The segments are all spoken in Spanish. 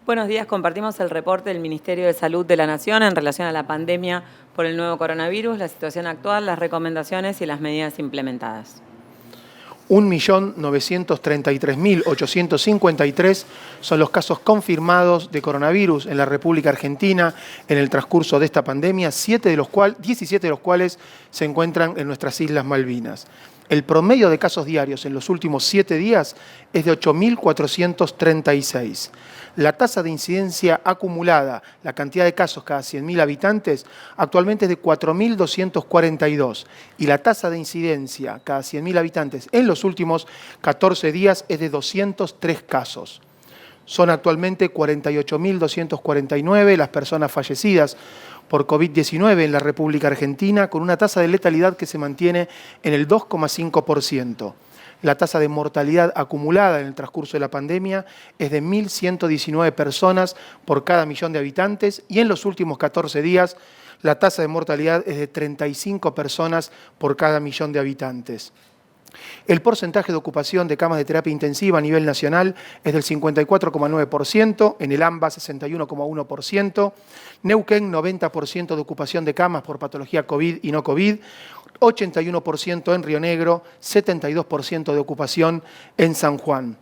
Buenos días, compartimos el reporte del Ministerio de Salud de la Nación en relación a la pandemia por el nuevo coronavirus, la situación actual, las recomendaciones y las medidas implementadas. 1.933.853 son los casos confirmados de coronavirus en la República Argentina en el transcurso de esta pandemia, 17 de los cuales se encuentran en nuestras Islas Malvinas. El promedio de casos diarios en los últimos 7 días es de 8.436. La tasa de incidencia acumulada, la cantidad de casos cada 100.000 habitantes, actualmente es de 4.242 y la tasa de incidencia cada 100.000 habitantes en los últimos 14 días es de 203 casos. Son actualmente 48.249 las personas fallecidas por COVID-19 en la República Argentina, con una tasa de letalidad que se mantiene en el 2,5%. La tasa de mortalidad acumulada en el transcurso de la pandemia es de 1.119 personas por cada millón de habitantes y en los últimos 14 días la tasa de mortalidad es de 35 personas por cada millón de habitantes. El porcentaje de ocupación de camas de terapia intensiva a nivel nacional es del 54,9%, en el AMBA 61,1%, Neuquén 90% de ocupación de camas por patología COVID y no COVID, 81% en Río Negro, 72% de ocupación en San Juan.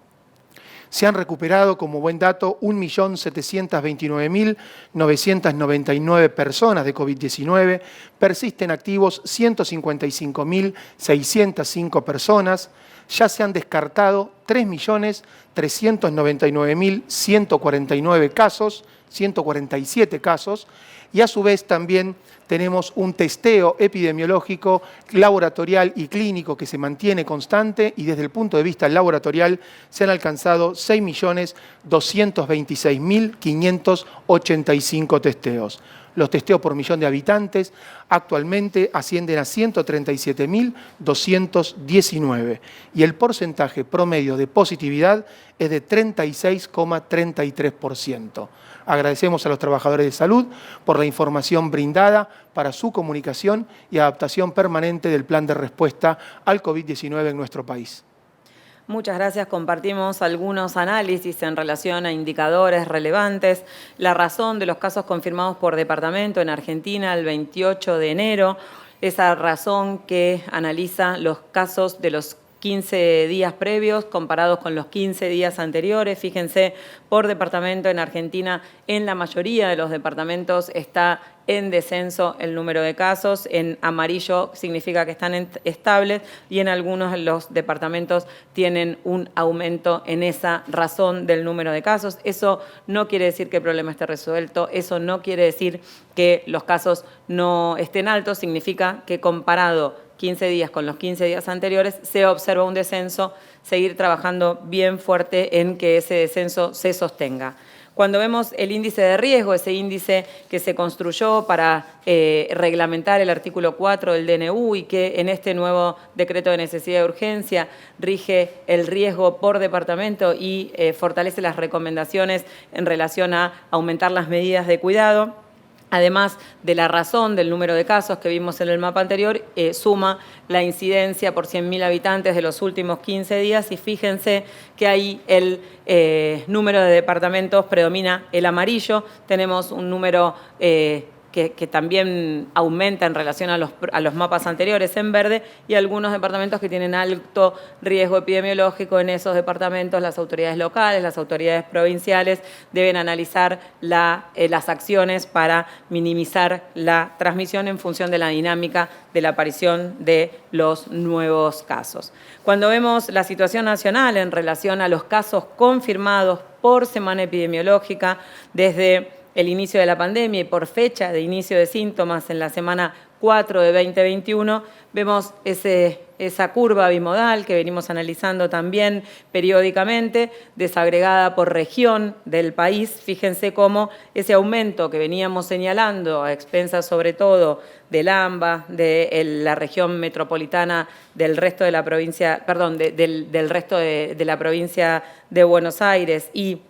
Se han recuperado, como buen dato, 1.729.999 personas de COVID-19, persisten activos 155.605 personas, ya se han descartado 3.399.149 casos, 147 casos, y a su vez también tenemos un testeo epidemiológico, laboratorial y clínico que se mantiene constante y desde el punto de vista laboratorial se han alcanzado 6.226.585 testeos. Los testeos por millón de habitantes actualmente ascienden a 137.219 y el porcentaje promedio de positividad es de 36,33%. Agradecemos a los trabajadores de salud por la información brindada para su comunicación y adaptación permanente del plan de respuesta al COVID-19 en nuestro país. Muchas gracias. Compartimos algunos análisis en relación a indicadores relevantes. La razón de los casos confirmados por departamento en Argentina el 28 de enero, esa razón que analiza los casos de los 15 días previos comparados con los 15 días anteriores. Fíjense, por departamento en Argentina, en la mayoría de los departamentos está en descenso el número de casos, en amarillo significa que están estables y en algunos de los departamentos tienen un aumento en esa razón del número de casos. Eso no quiere decir que el problema esté resuelto, eso no quiere decir que los casos no estén altos, significa que comparado 15 días con los 15 días anteriores, se observa un descenso, seguir trabajando bien fuerte en que ese descenso se sostenga. Cuando vemos el índice de riesgo, ese índice que se construyó para reglamentar el artículo 4 del DNU y que en este nuevo decreto de necesidad de urgencia rige el riesgo por departamento y fortalece las recomendaciones en relación a aumentar las medidas de cuidado, además de la razón del número de casos que vimos en el mapa anterior, suma la incidencia por 100.000 habitantes de los últimos 15 días y fíjense que ahí el número de departamentos predomina el amarillo. Tenemos un número que también aumenta en relación a los mapas anteriores en verde y algunos departamentos que tienen alto riesgo epidemiológico. En esos departamentos las autoridades locales, las autoridades provinciales deben analizar las acciones para minimizar la transmisión en función de la dinámica de la aparición de los nuevos casos. Cuando vemos la situación nacional en relación a los casos confirmados por semana epidemiológica desde el inicio de la pandemia y por fecha de inicio de síntomas en la semana 4 de 2021, vemos esa curva bimodal que venimos analizando también periódicamente, desagregada por región del país. Fíjense cómo ese aumento que veníamos señalando, a expensas sobre todo del AMBA, de la región metropolitana del resto de la provincia, del resto de la provincia de Buenos Aires y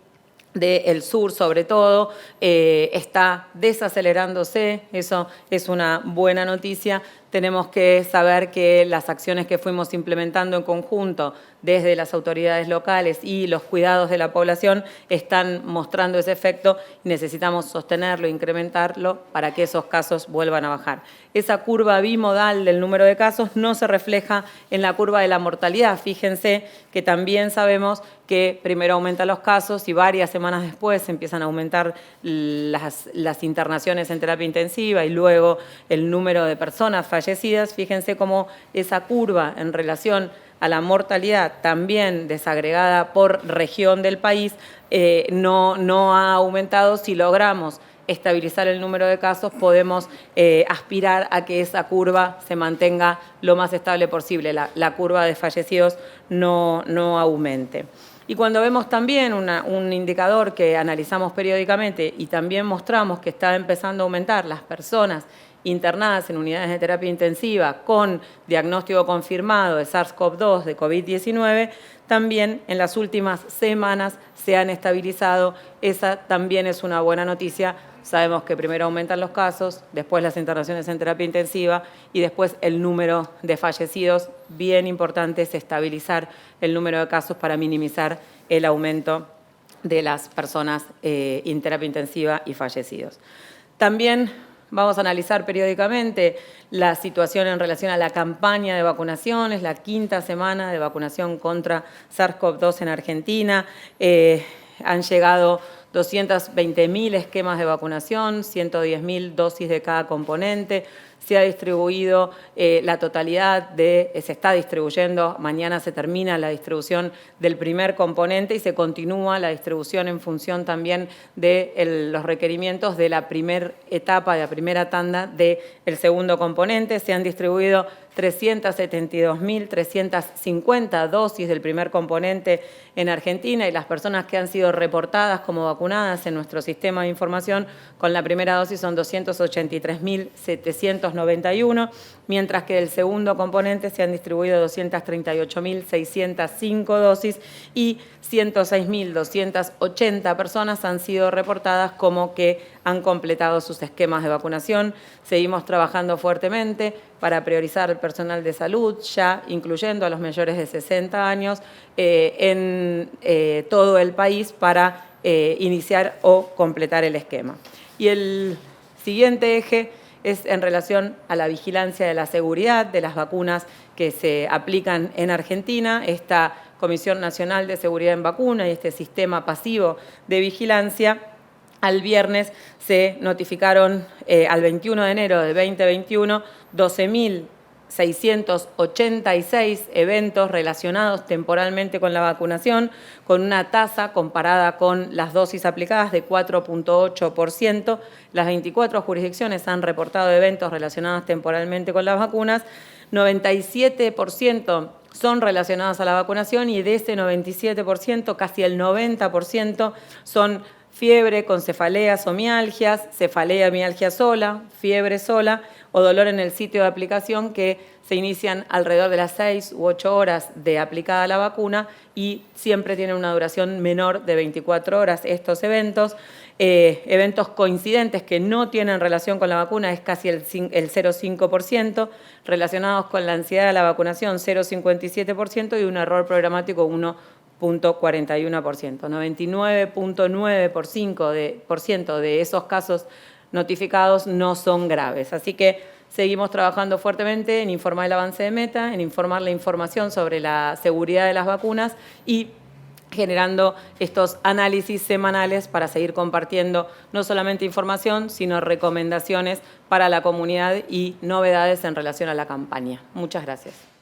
del sur sobre todo, está desacelerándose, eso es una buena noticia, tenemos que saber que las acciones que fuimos implementando en conjunto desde las autoridades locales y los cuidados de la población están mostrando ese efecto y necesitamos sostenerlo, incrementarlo para que esos casos vuelvan a bajar. Esa curva bimodal del número de casos no se refleja en la curva de la mortalidad. Fíjense que también sabemos que primero aumentan los casos y varias semanas después empiezan a aumentar las internaciones en terapia intensiva y luego el número de personas fallecidas. Fíjense cómo esa curva en relación a la mortalidad, también desagregada por región del país, no ha aumentado. Si logramos estabilizar el número de casos, podemos aspirar a que esa curva se mantenga lo más estable posible, la curva de fallecidos no aumente. Y cuando vemos también un indicador que analizamos periódicamente y también mostramos que está empezando a aumentar las personas internadas en unidades de terapia intensiva con diagnóstico confirmado de SARS-CoV-2, de COVID-19, también en las últimas semanas se han estabilizado. Esa también es una buena noticia. Sabemos que primero aumentan los casos, después las internaciones en terapia intensiva y después el número de fallecidos. Bien importante es estabilizar el número de casos para minimizar el aumento de las personas en terapia intensiva y fallecidos. También vamos a analizar periódicamente la situación en relación a la campaña de vacunación. Es la 5ª semana de vacunación contra SARS-CoV-2 en Argentina. Han llegado 220.000 esquemas de vacunación, 110.000 dosis de cada componente. Se ha distribuido la totalidad se está distribuyendo, mañana se termina la distribución del primer componente y se continúa la distribución en función también de los requerimientos de la primera etapa, de la primera tanda del segundo componente. Se han distribuido 372.350 dosis del primer componente en Argentina y las personas que han sido reportadas como vacunadas en nuestro sistema de información con la primera dosis son 283.791, mientras que del segundo componente se han distribuido 238.605 dosis y 106.280 personas han sido reportadas como que han completado sus esquemas de vacunación. Seguimos trabajando fuertemente para priorizar el personal de salud, ya incluyendo a los mayores de 60 años, en todo el país para iniciar o completar el esquema. Y el siguiente eje es en relación a la vigilancia de la seguridad de las vacunas que se aplican en Argentina. Esta Comisión Nacional de Seguridad en Vacuna y este sistema pasivo de vigilancia, al viernes se notificaron al 21 de enero de 2021 12.686 eventos relacionados temporalmente con la vacunación, con una tasa comparada con las dosis aplicadas de 4.8%. Las 24 jurisdicciones han reportado eventos relacionados temporalmente con las vacunas. 97% son relacionados a la vacunación y de ese 97%, casi el 90% son fiebre con cefaleas o mialgias, cefalea, mialgia sola, fiebre sola o dolor en el sitio de aplicación que se inician alrededor de las 6 u 8 horas de aplicada la vacuna y siempre tienen una duración menor de 24 horas estos eventos. Eventos coincidentes que no tienen relación con la vacuna es casi el 0,5%, relacionados con la ansiedad de la vacunación 0,57% y un error programático 1,41%. 99,9% de esos casos notificados no son graves. Así que seguimos trabajando fuertemente en informar el avance de meta, en informar la información sobre la seguridad de las vacunas y generando estos análisis semanales para seguir compartiendo no solamente información, sino recomendaciones para la comunidad y novedades en relación a la campaña. Muchas gracias.